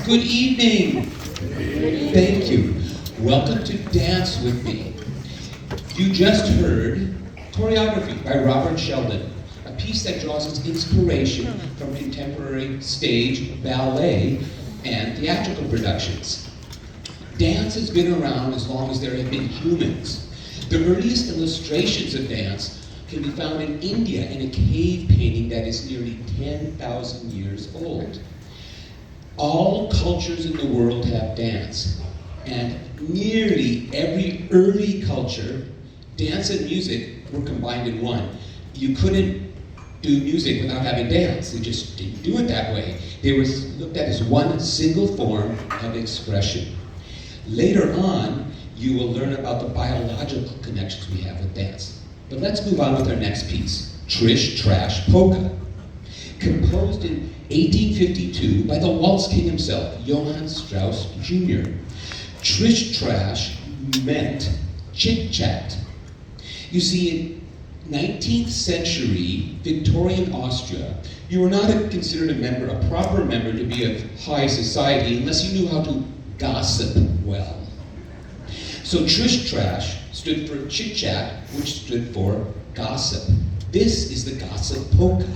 Good evening. Thank you. Welcome to Dance With Me. You just heard Choreography by Robert Sheldon, a piece that draws its inspiration from contemporary stage, ballet, and theatrical productions. Dance has been around as long as there have been humans. The earliest illustrations of dance can be found in India in a cave painting that is nearly 10,000 years old. All cultures in the world have dance, and nearly every early culture, dance and music were combined in one. You couldn't do music without having dance. They just didn't do it that way. They were looked at as one single form of expression. Later on, you will learn about the biological connections we have with dance. But let's move on with our next piece, Trish Trash Polka. Composed in 1852 by the waltz king himself, Johann Strauss Jr. Trish Trash meant chit-chat. You see, in 19th century Victorian Austria, you were not considered a proper member to be of high society unless you knew how to gossip well. So Trish Trash stood for chit-chat, which stood for gossip. This is the gossip polka.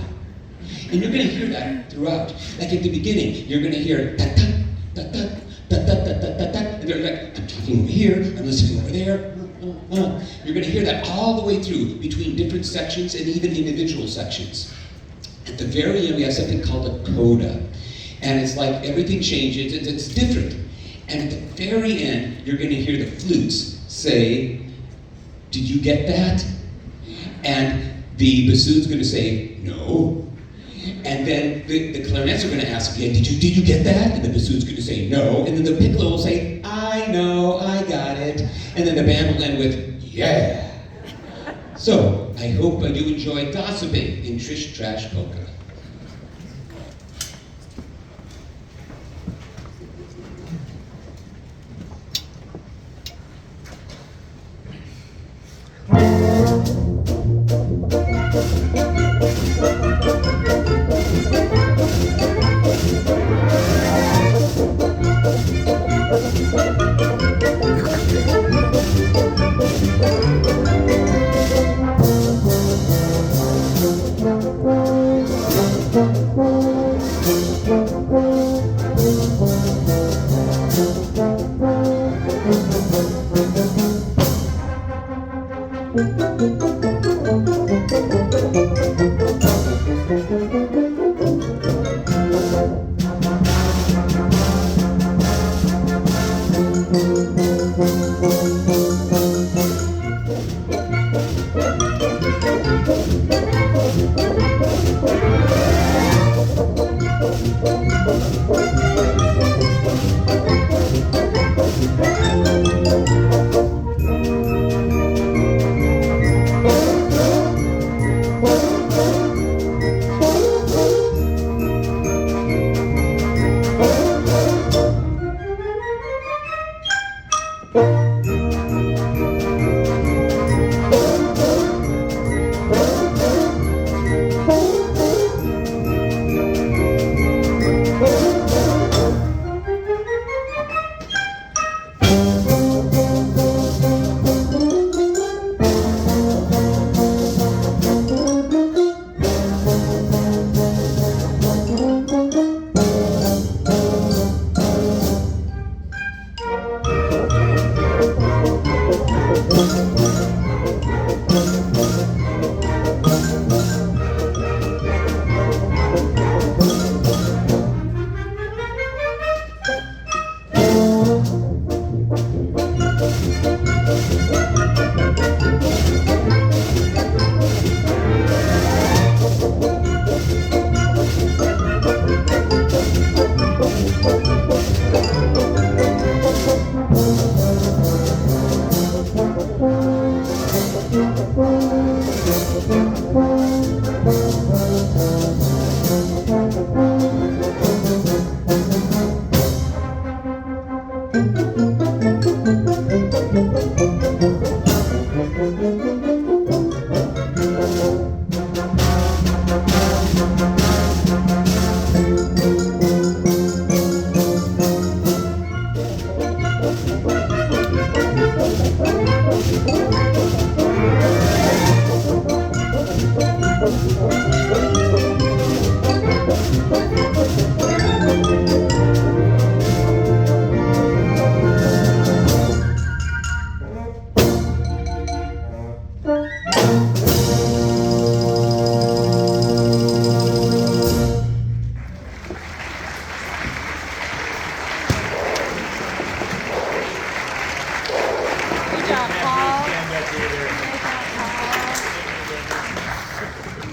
And you're going to hear that throughout. Like at the beginning, you're going to hear ta-ta, ta-ta, ta-ta, ta-ta, ta-ta, and they're like, I'm talking over here, I'm listening over there. You're going to hear that all the way through, between different sections and even individual sections. At the very end, we have something called a coda. And it's like everything changes, it's different. And at the very end, you're going to hear the flutes say, did you get that? And the bassoon's going to say, no. And then the clarinets are going to ask again, did you get that? And the bassoon's going to say no. And then the piccolo will say, I know, I got it. And then the band will end with, yeah. So, I hope you enjoy gossiping in Trish Trash Polka.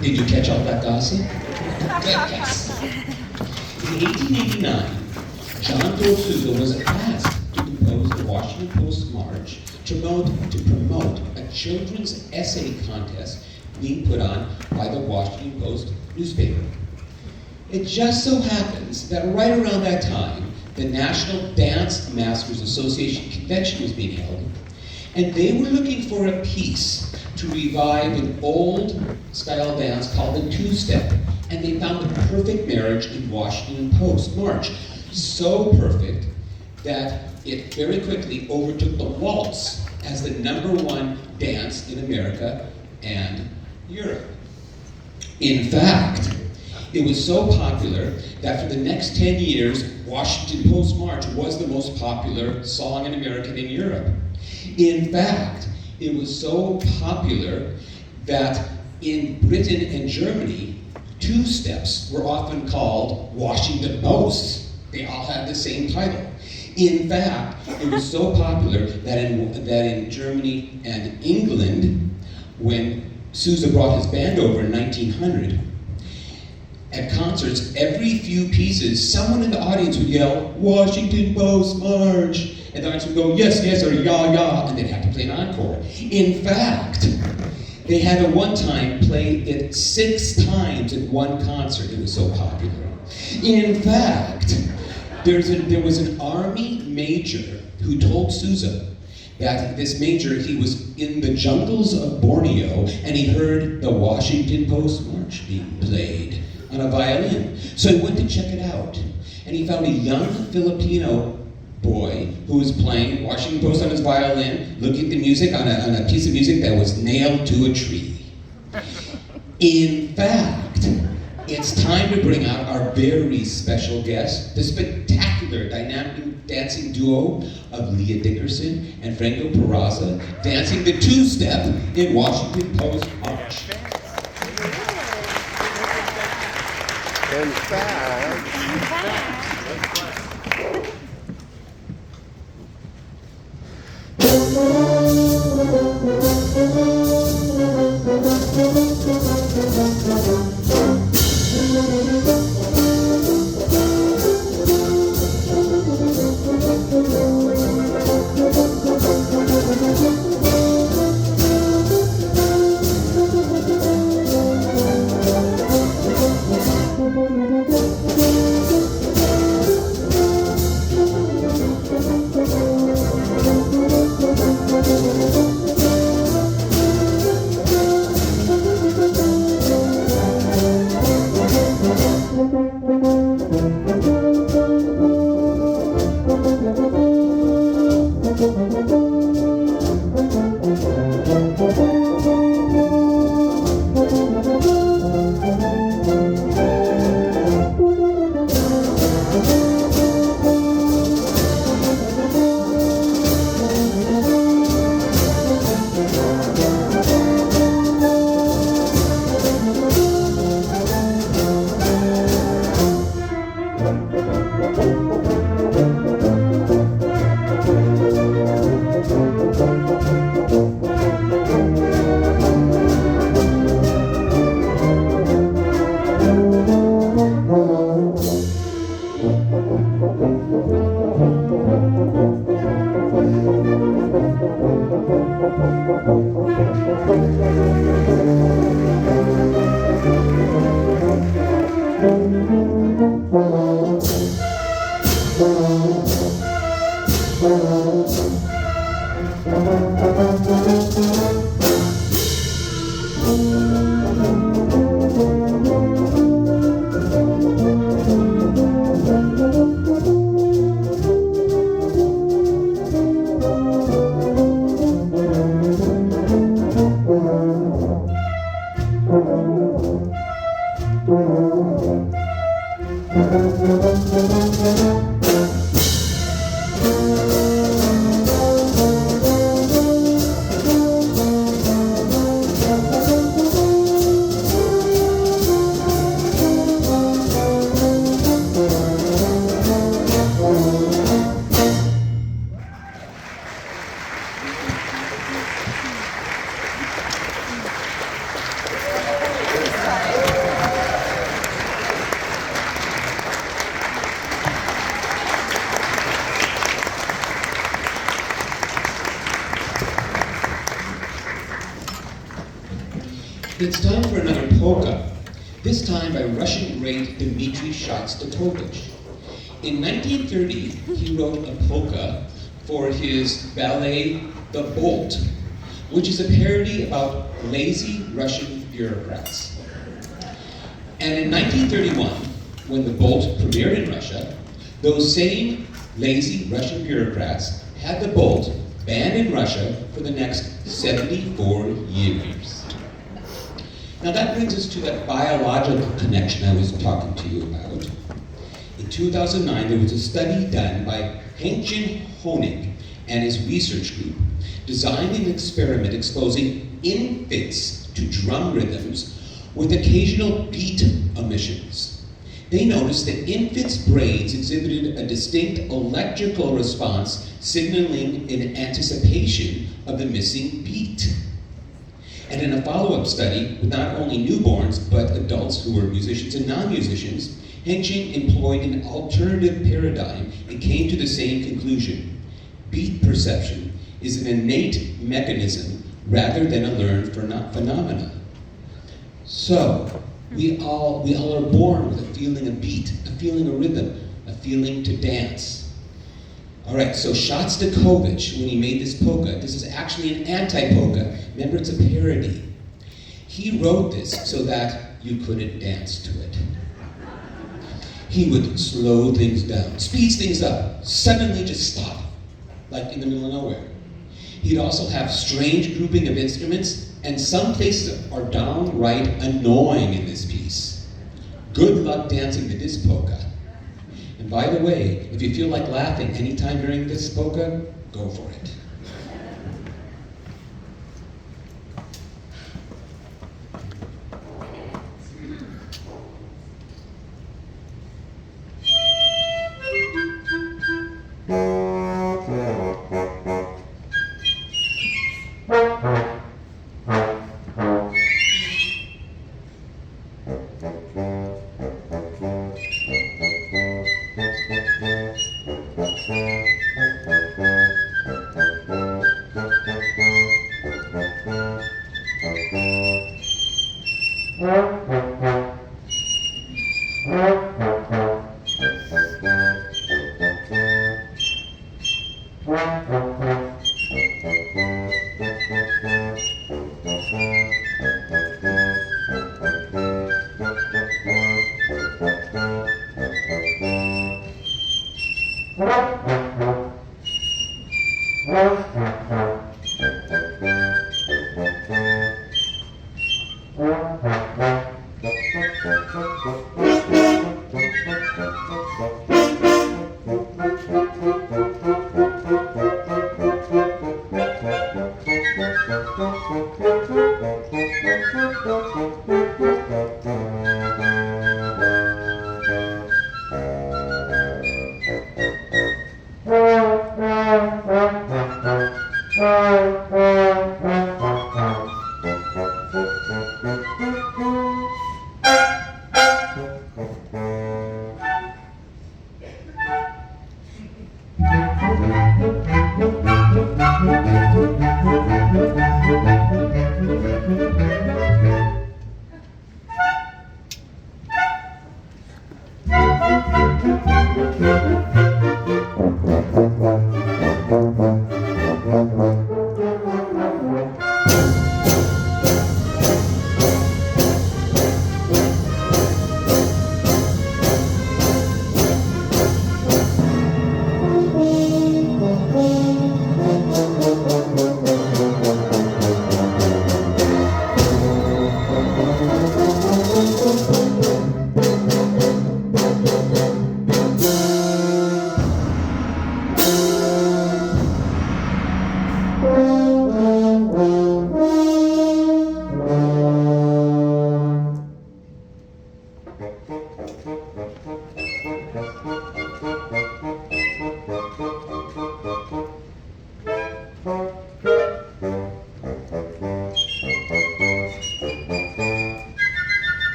Did you catch all that gossip? Yes. In 1889, John Doe Sousa was asked to compose the Washington Post March to promote a children's essay contest being put on by the Washington Post newspaper. It just so happens that right around that time, the National Dance Masters Association convention was being held, and they were looking for a piece to revive an old style dance called the two-step, and they found the perfect marriage in Washington Post March. So perfect that it very quickly overtook the waltz as the #1 dance in America and Europe. In fact, it was so popular that for the next 10 years, Washington Post March was the most popular song in America and in Europe. In fact, it was so popular that in Britain and Germany, two-steps were often called Washington Posts. They all had the same title. In fact, it was so popular that in Germany and England, when Sousa brought his band over in 1900, at concerts, every few pieces, someone in the audience would yell, "Washington Post March!" And the audience would go, "Yes, yes," or "Yeah, yeah," and they'd have to play an encore. In fact, they had at one time played it 6 times in one concert. It was so popular. In fact, there was an army major who told Sousa that this major, he was in the jungles of Borneo, and he heard the Washington Post March being played on a violin. So he went to check it out, and he found a young Filipino boy who was playing Washington Post on his violin, looking at the music on a piece of music that was nailed to a tree. In fact, it's time to bring out our very special guest, the spectacular dynamic dancing duo of Leah Dickerson and Franco Peraza, dancing the two-step in Washington Post March. In fact, It's time for another polka, this time by Russian great Dmitri Shostakovich. In 1930, he wrote a polka for his ballet The Bolt, which is a parody about lazy Russian bureaucrats. And in 1931, when The Bolt premiered in Russia, those same lazy Russian bureaucrats had The Bolt banned in Russia for the next 74 years. Now that brings us to that biological connection I was talking to you about. In 2009, there was a study done by Henk-Jan Honig and his research group, designed an experiment exposing infants to drum rhythms with occasional beat emissions. They noticed that infants' brains exhibited a distinct electrical response signaling in anticipation of the missing beat. And in a follow-up study with not only newborns, but adults who were musicians and non-musicians, Henk-Jan employed an alternative paradigm and came to the same conclusion. Beat perception is an innate mechanism rather than a learned phenomena. So, we all are born with a feeling of beat, a feeling of rhythm, a feeling to dance. All right, so Shostakovich, when he made this polka, this is actually an anti-polka. Remember, it's a parody. He wrote this so that you couldn't dance to it. He would slow things down, speeds things up, suddenly just stop, like in the middle of nowhere. He'd also have strange grouping of instruments, and some places are downright annoying in this piece. Good luck dancing to this polka. And by the way, if you feel like laughing anytime during this polka, go for it.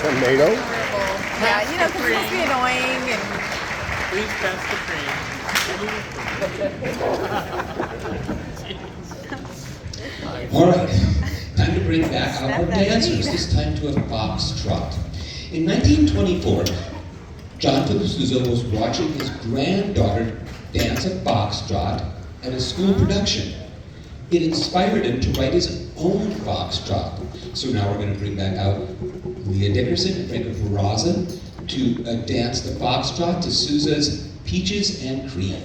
Tomato? Yeah, you know, because it must be annoying and. Please pass the cream. All right, time to bring back our Snap that dancers, lead. this time to a foxtrot. In 1924, John Philip Sousa was watching his granddaughter dance a foxtrot at a school production. It inspired him to write his own foxtrot. So now we're going to bring back out Leah Dickerson and Franco Ferraza to dance the foxtrot to Sousa's Peaches and Cream.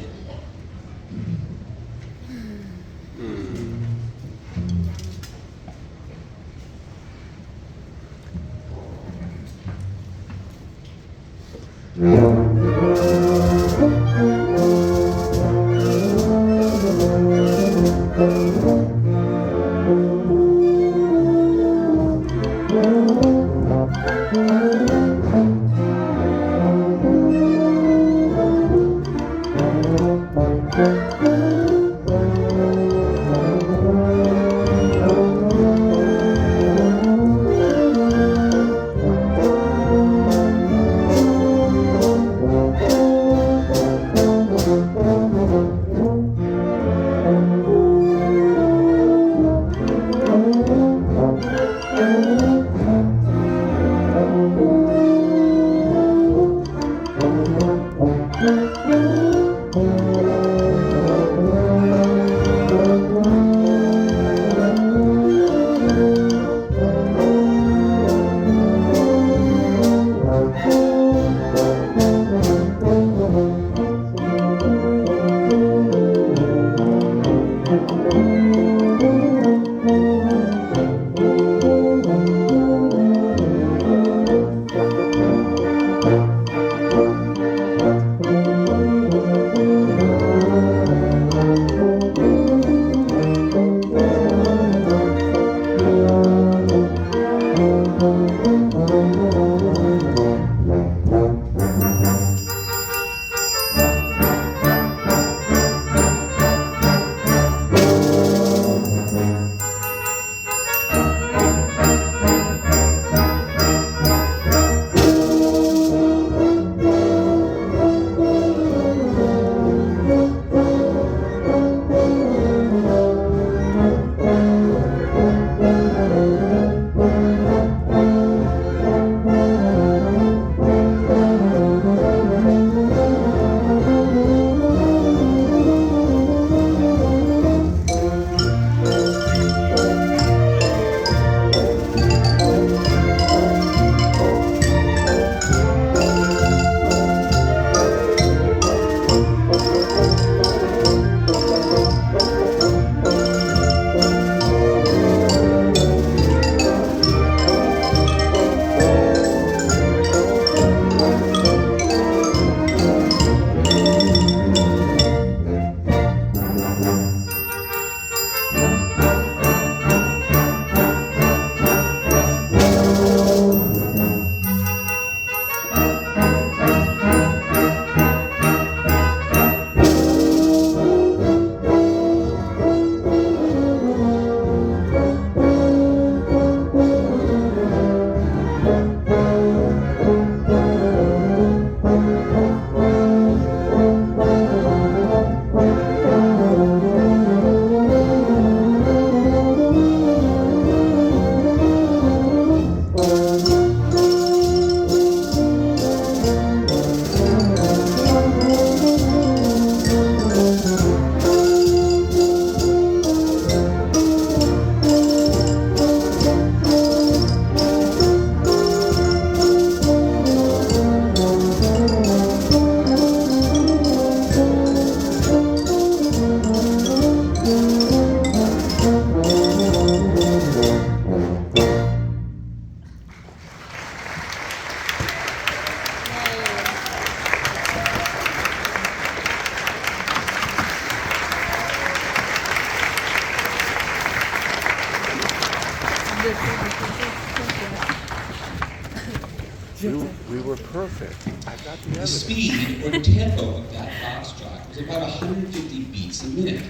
We were perfect. I got the The evidence. speed or tempo of that foxtrot was about 150 beats a minute.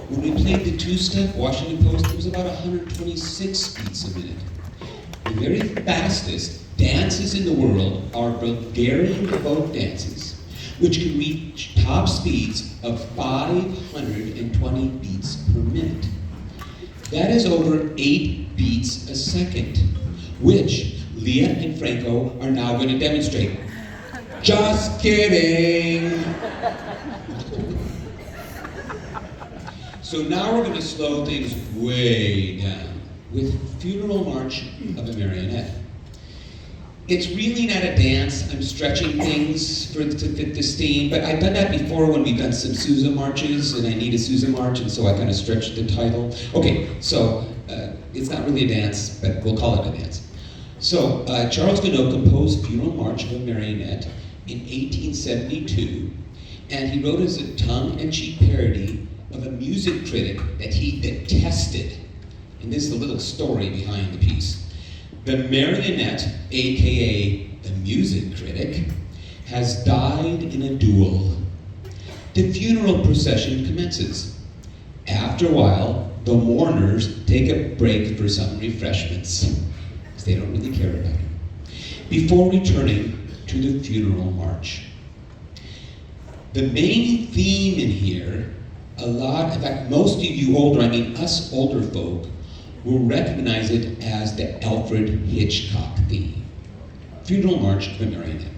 When we played the two-step Washington Post, it was about 126 beats a minute. The very fastest Dances in the world are Bulgarian folk dances, which can reach top speeds of 520 beats per minute. That is over 8 beats a second, which Leah and Franco are now going to demonstrate. Just kidding! So now we're going to slow things way down with Funeral March of a Marionette. It's really not a dance. I'm stretching things to fit this theme, but I've done that before when we've done some Sousa marches, and I need a Sousa march, and so I kind of stretched the title. Okay, so it's not really a dance, but we'll call it a dance. So Charles Gounod composed Funeral March of a Marionette in 1872, and he wrote it as a tongue-in-cheek parody of a music critic that he detested. And this is a little story behind the piece. The marionette, aka the music critic, has died in a duel. The funeral procession commences. After a while, the mourners take a break for some refreshments, because they don't really care about it, before returning to the funeral march. The main theme in here, in fact, most of you older, I mean us older folk, will recognize it as the Alfred Hitchcock theme. Funeral March of a Marionette.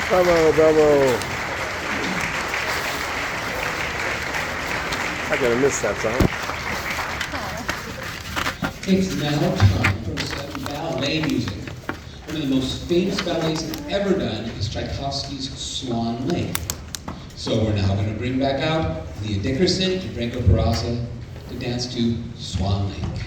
Bravo, bravo. I gotta miss that song. It's now time for some ballet music. One of the most famous ballets ever done is Tchaikovsky's Swan Lake. So we're now going to bring back out Leah Dickerson and Franco Peraza to dance to Swan Lake.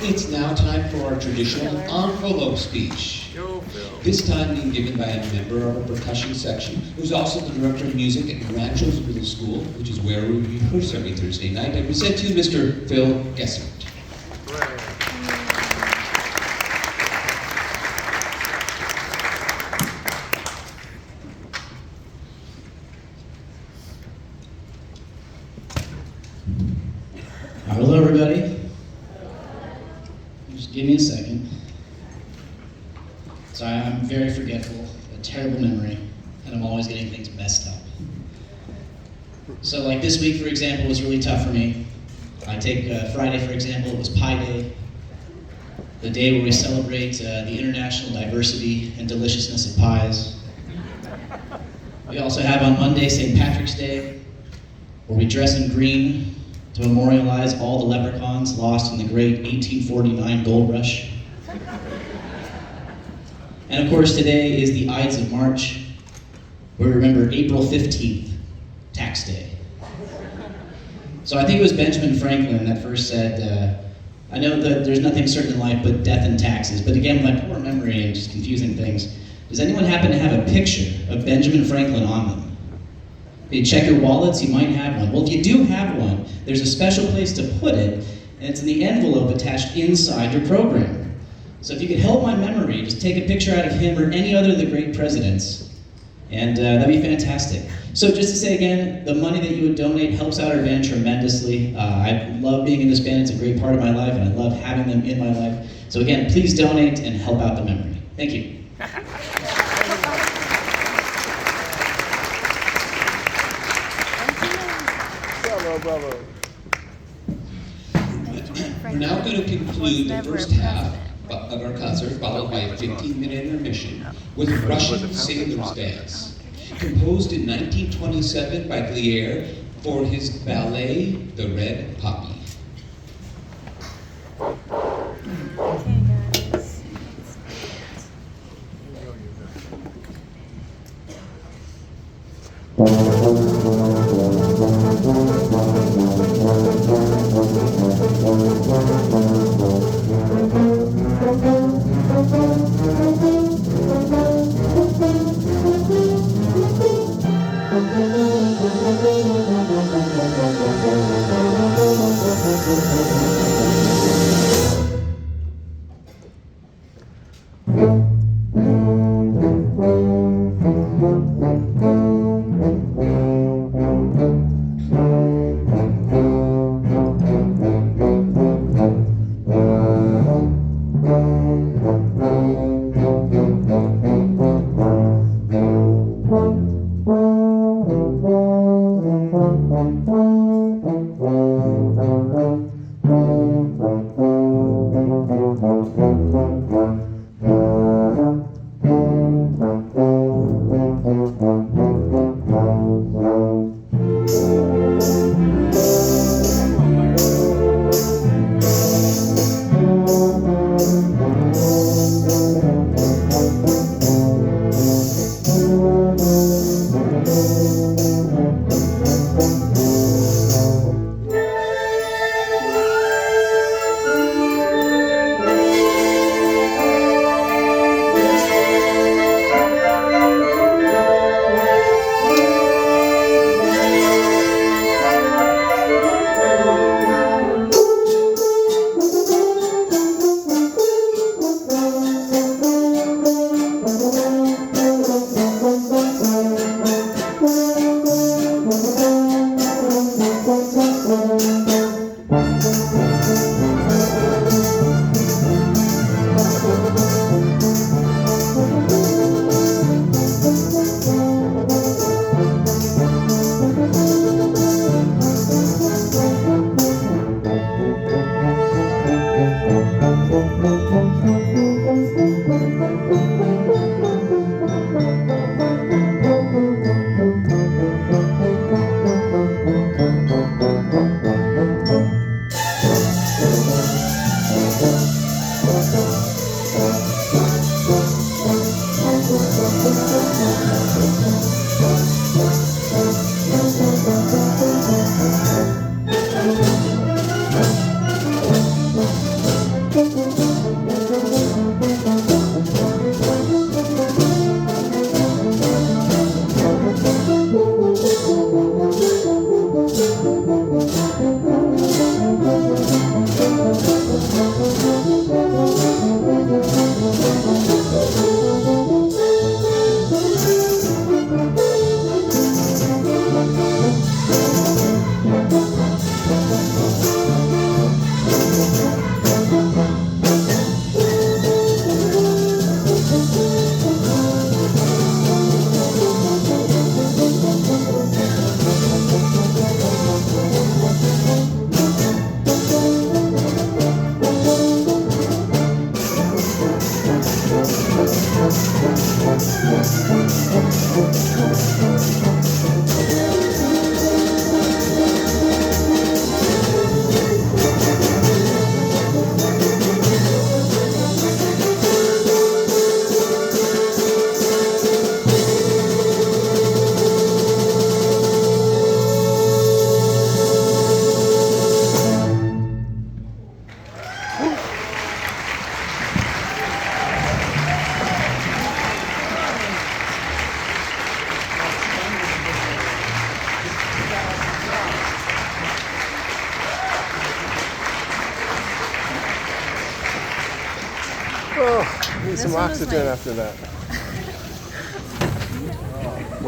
It's now time for our traditional envelope speech. Yo, Phil. This time being given by a member of our percussion section, who's also the director of music at Rancho's Middle School, which is where we rehearse every Thursday night. I present to you Mr. Phil Gessert. Hooray. Hello, everybody. Just give me a second. So I'm very forgetful, a terrible memory, and I'm always getting things messed up. So like this week, for example, was really tough for me. I take Friday, for example, it was Pi Day, the day where we celebrate the international diversity and deliciousness of pies. We also have on Monday St. Patrick's Day, where we dress in green to memorialize all the leprechauns lost in the great 1849 gold rush. And of course, today is the Ides of March, where we remember April 15th, Tax Day. So I think it was Benjamin Franklin that first said, I know that there's nothing certain in life but death and taxes, but again, my poor memory and just confusing things, does anyone happen to have a picture of Benjamin Franklin on them? You check your wallets, you might have one. Well, if you do have one, there's a special place to put it, and it's in the envelope attached inside your program. So if you could help my memory, just take a picture out of him or any other of the great presidents, and that'd be fantastic. So just to say again, the money that you would donate helps out our band tremendously. I love being in this band, it's a great part of my life, and I love having them in my life. So again, please donate and help out the memory. Thank you. Bravo, bravo. We're now going to conclude the first half of our concert, followed by a 15-minute intermission with Russian Sailor's Dance, composed in 1927 by Glier for his ballet, The Red Poppy. Okay, guys. need some one was oxygen my- after that.